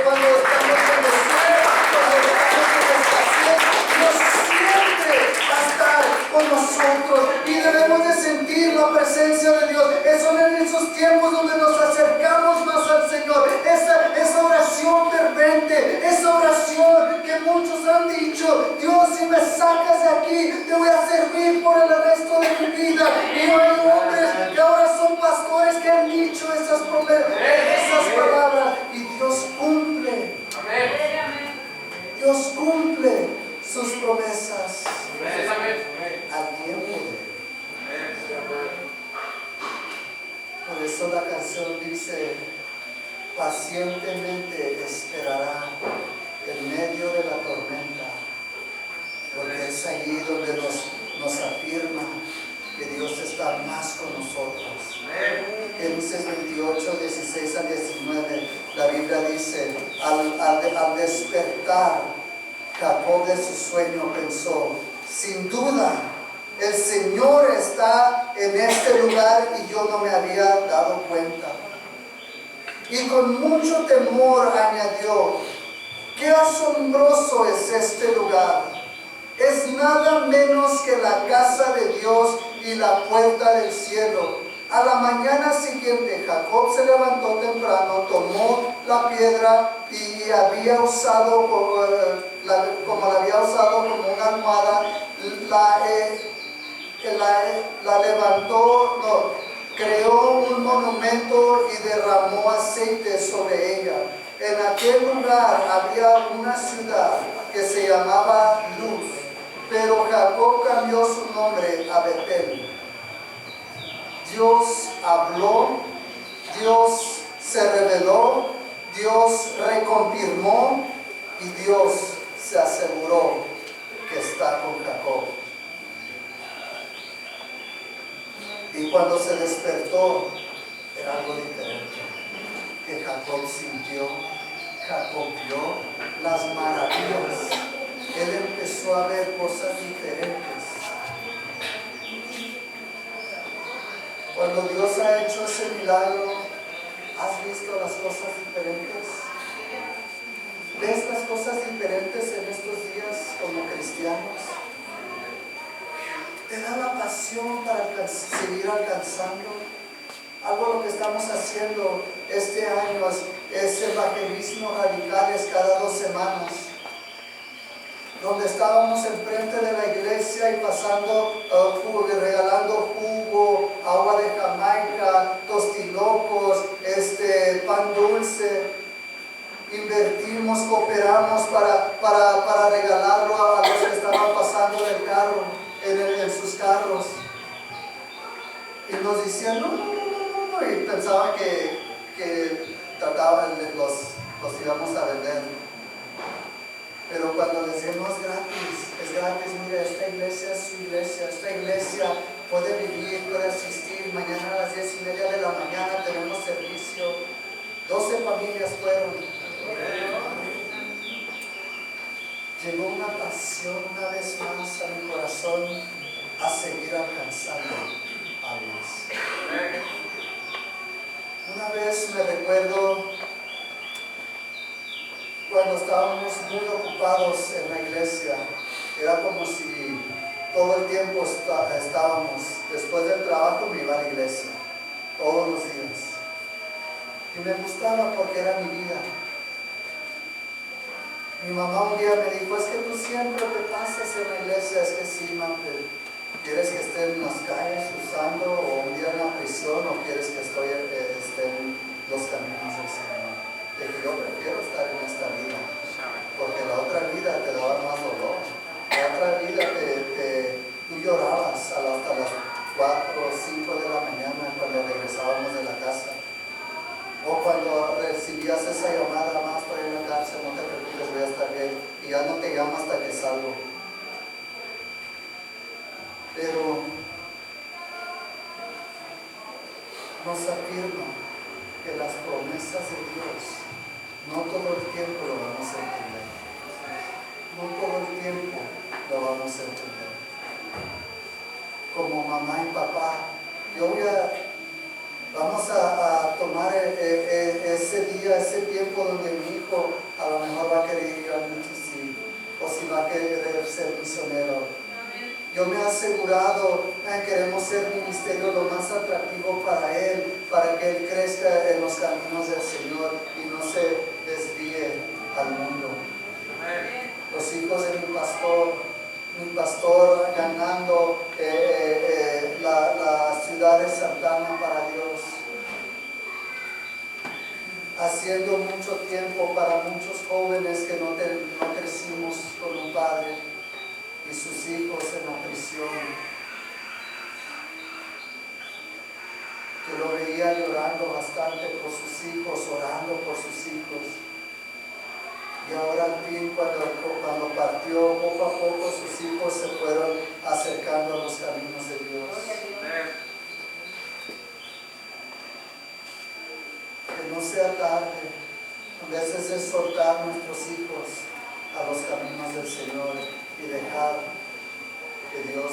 cuando estamos en deseo, cuando estamos en escasez. Dios siempre va a estar con nosotros y debemos de sentir la presencia de Dios. Son en esos tiempos donde nos acercamos más al Señor. Esa oración fervente, esa oración que muchos han dicho: Dios, si me sacas de aquí, te voy a servir por el resto de mi vida. Y hay hombres que ahora son pastores que han dicho esas palabras, y Dios cumple. Dios cumple sus promesas al tiempo de Él. Por eso la canción dice: pacientemente esperará en medio de la tormenta, porque es allí donde nos afirma que Dios está más con nosotros. Génesis 28:16-19, la Biblia dice: al despertar Jacob de su sueño pensó: sin duda el Señor está en este lugar y yo no me había dado cuenta. Y con mucho temor añadió: qué asombroso es este lugar. Es nada menos que la casa de Dios y la puerta del cielo. A la mañana siguiente Jacob se levantó temprano, tomó la piedra y había usado como una almohada, la levantó, creó un monumento y derramó aceite sobre ella. En aquel lugar había una ciudad que se llamaba Luz, pero Jacob cambió su nombre a Betel. Dios habló, Dios se reveló, Dios reconfirmó y Dios se aseguró que está con Jacob. Y cuando se despertó, era algo diferente, que Jacob sintió. Jacob vio las maravillas. Él empezó a ver cosas diferentes. Cuando Dios ha hecho ese milagro, ¿has visto las cosas diferentes? ¿Ves las cosas diferentes en estos días como cristianos? ¿Te da la pasión para seguir alcanzando? Algo lo que estamos haciendo este año es evangelismo radicales cada 2 semanas. Donde estábamos enfrente de la iglesia y pasando jugo, regalando jugo, agua de Jamaica, tostilocos, pan dulce. Invertimos, cooperamos para regalarlo a los que estaban pasando del carro, en sus carros. Y nos decían, no, y pensaban que trataban, los íbamos a vender. Pero cuando les decimos es gratis, mira, esta iglesia es su iglesia, esta iglesia puede vivir, puede asistir, mañana a las 10:30 de la mañana tenemos servicio, 12 familias fueron. Llegó una pasión una vez más a mi corazón a seguir alcanzando almas. Una vez me recuerdo cuando estábamos muy ocupados en la iglesia, era como si todo el tiempo estábamos, después del trabajo me iba a la iglesia, todos los días. Y me gustaba porque era mi vida. Mi mamá un día me dijo, es que tú siempre te pasas en la iglesia. Es que sí, mamá, ¿quieres que esté en las calles usando o un día en la prisión o quieres que esté en los caminos del Señor? De que yo prefiero estar en esta vida, porque la otra vida te daba más dolor. La otra vida tú llorabas hasta las 4 o 5 de la mañana cuando regresábamos de la casa. O cuando recibías esa llamada, más estoy en la cárcel, no te preocupes, voy a estar bien. Y ya no te llama hasta que salgo. Pero nos afirma que las promesas de Dios no todo el tiempo lo vamos a entender. No todo el tiempo lo vamos a entender. Como mamá y papá, vamos a tomar ese día, ese tiempo donde mi hijo a lo mejor va a querer ir al UTC o si va a querer ser misionero. Yo me he asegurado, queremos ser ministerio lo más atractivo para él, para que él crezca en los caminos del Señor y no se desvíe al mundo. Los hijos de mi pastor ganando la ciudad de Santana para Dios, haciendo mucho tiempo para muchos jóvenes que no crecimos con un padre. Y sus hijos en la prisión. Yo lo veía llorando bastante por sus hijos, orando por sus hijos. Y ahora al fin, cuando partió, poco a poco sus hijos se fueron acercando a los caminos de Dios. Que no sea tarde, a veces es soltar a nuestros hijos a los caminos del Señor y dejar que Dios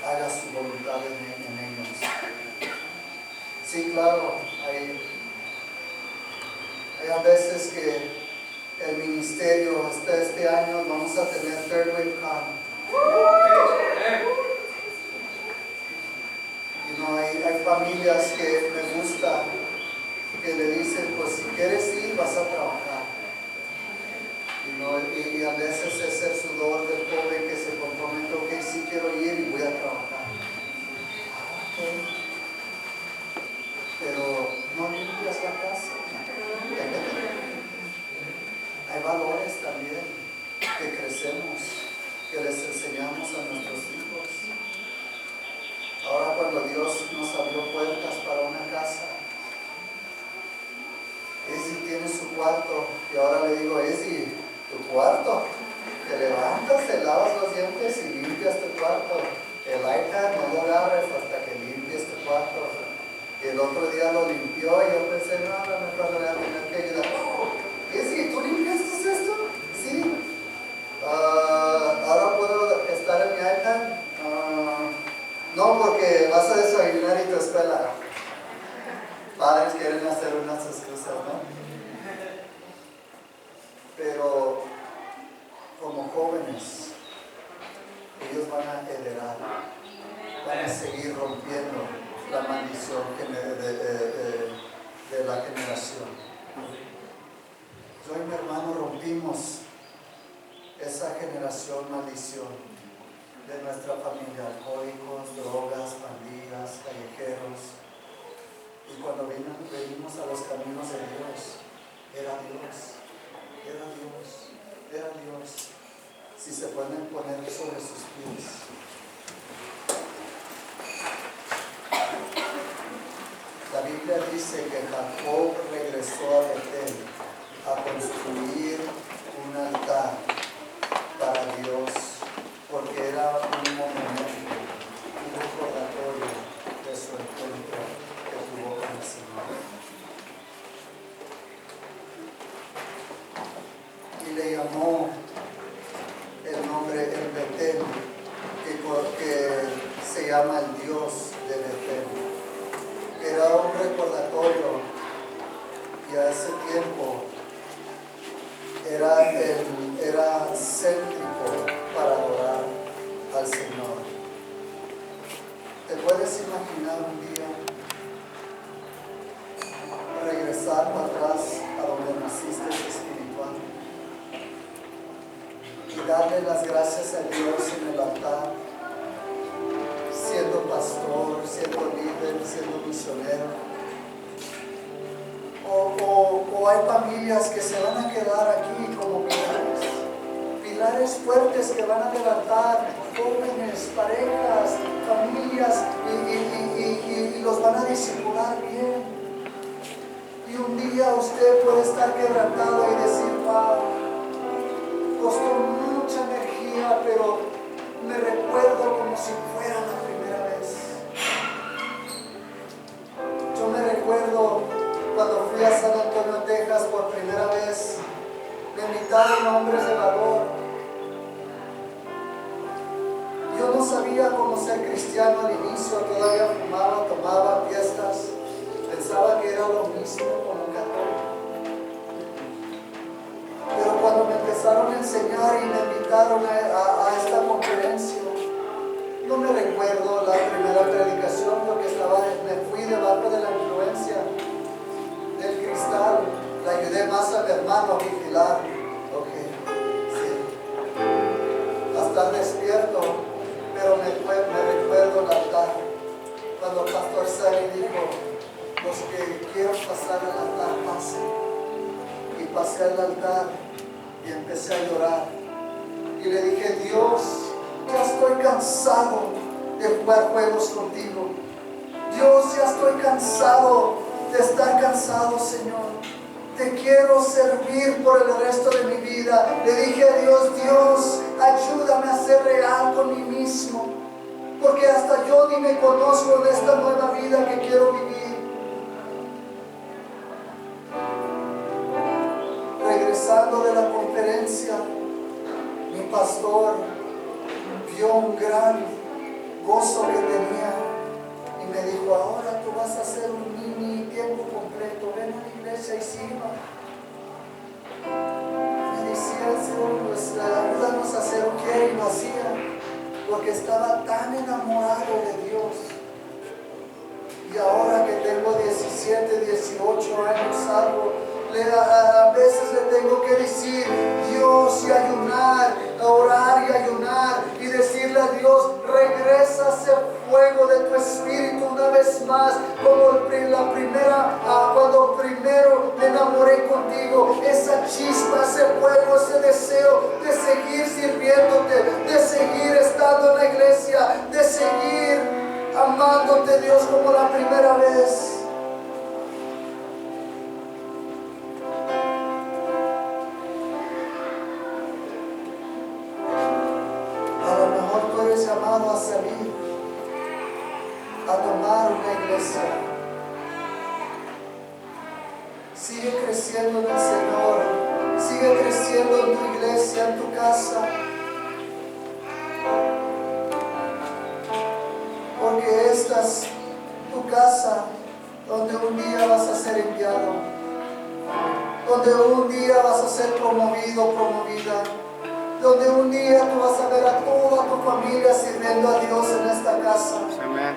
haga su voluntad en ellos. Sí, claro, hay a veces que el ministerio, este año vamos a tener Third Wave Con. Hay familias que me gusta, que le dicen, pues si quieres ir, vas a trabajar. Y a veces es el sudor del joven que se compromete, ok, sí quiero ir y voy a trabajar. Okay. Pero no limpias la casa. Hay valores también que crecemos, que les enseñamos a nuestros hijos. Ahora cuando Dios nos abrió puertas para una casa, Ezi tiene su cuarto y ahora le digo, Ezi, tu cuarto, te levantas, te lavas los dientes y limpias tu cuarto. El iPad no lo agarres hasta que limpies tu cuarto. Y el otro día lo limpió y yo pensé, no, a lo mejor le voy a tener que ayudar. ¿tú limpiaste esto? Sí. ¿Ahora puedo estar en mi iPad? No, porque vas a desayunar y tu escuela. Padres quieren hacer unas excusas, ¿no? Pero como jóvenes, ellos van a heredar, van a seguir rompiendo la maldición de la generación. Yo y mi hermano rompimos esa generación maldición de nuestra familia, alcohólicos, drogas, pandillas, callejeros. Y cuando venimos a los caminos de Dios, era Dios, era Dios, era Dios. Si se pueden poner sobre sus pies. La Biblia dice que Jacob regresó a Betel a construir un altar para Dios, porque era un monumento, un recordatorio de su encuentro que tuvo con el Señor. Y le llamó el nombre en Betel, que se llama el Dios de Betel. Era un recordatorio, y a ese tiempo era céntrico para adorar al Señor. ¿Te puedes imaginar un día regresar para atrás a donde naciste espiritual y darle las gracias a Dios en el altar, siendo pastor, siendo líder, siendo misionero? O hay familias que se van a quedar aquí como pilares fuertes que van a levantar jóvenes, parejas, familias y los van a discipular bien. Y un día usted puede estar quebrantado y decir: wow, costó mucha energía, pero me recuerdo como si fuera la primera vez. Yo me recuerdo cuando fui a San Antonio, Texas por primera vez. Me invitaron hombres de valor. Yo no sabía cómo ser cristiano al inicio, todavía fumaba, tomaba fiestas, pensaba que era lo mismo como católico. Pero cuando me empezaron a enseñar y me invitaron a esta conferencia, no me recuerdo la primera predicación porque me fui debajo de la influencia del cristal. Le ayudé más a mi hermano a vigilar. Sí. A estar despierto, pero me recuerdo el altar. Cuando el pastor Sari dijo: los que quieran pasar al altar, pasen. Y pasé al altar y empecé a llorar. Y le dije: Dios, ya estoy cansado de jugar juegos contigo. Dios, ya estoy cansado de estar cansado, Señor. Te quiero servir por el resto de mi vida. Le dije a Dios: Dios, ayúdame a ser real con mí mismo, porque hasta yo ni me conozco en esta nueva vida que quiero vivir. Regresando de la conferencia, mi pastor vio un gran gozo que tenía y me dijo: ahora tú vas a hacer un mini tiempo completo, ven a la iglesia y sirva. Me decía: Señor, pues ayúdanos a hacer un qué, y lo hacía, porque estaba tan enamorado de Dios. Y ahora que tengo 17, 18 años salvo, a veces le tengo que decir Dios y ayunar, orar y ayunar y decirle a Dios: regresa ese fuego de tu espíritu una vez más, como la primera, cuando primero me enamoré contigo, esa chispa, ese fuego, ese deseo de seguir sirviéndote, de seguir estando en la iglesia, de seguir amándote, Dios, como la primera vez. Llamado a salir, a tomar una iglesia. Sigue creciendo en el Señor, sigue creciendo en tu iglesia, en tu casa, porque esta es tu casa donde un día vas a ser enviado, donde un día vas a ser promovido, promovida, donde un día tú vas a ver a toda tu familia sirviendo a Dios en esta casa. Amén.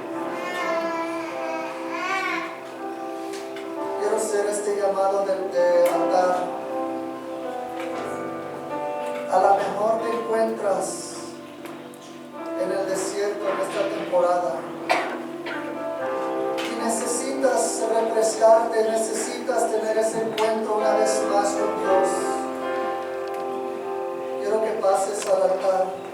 hacer este llamado de altar. A lo mejor te encuentras en el desierto en esta temporada y necesitas refrescarte, necesitas tener ese encuentro una vez más con Dios. Quiero que pases al altar.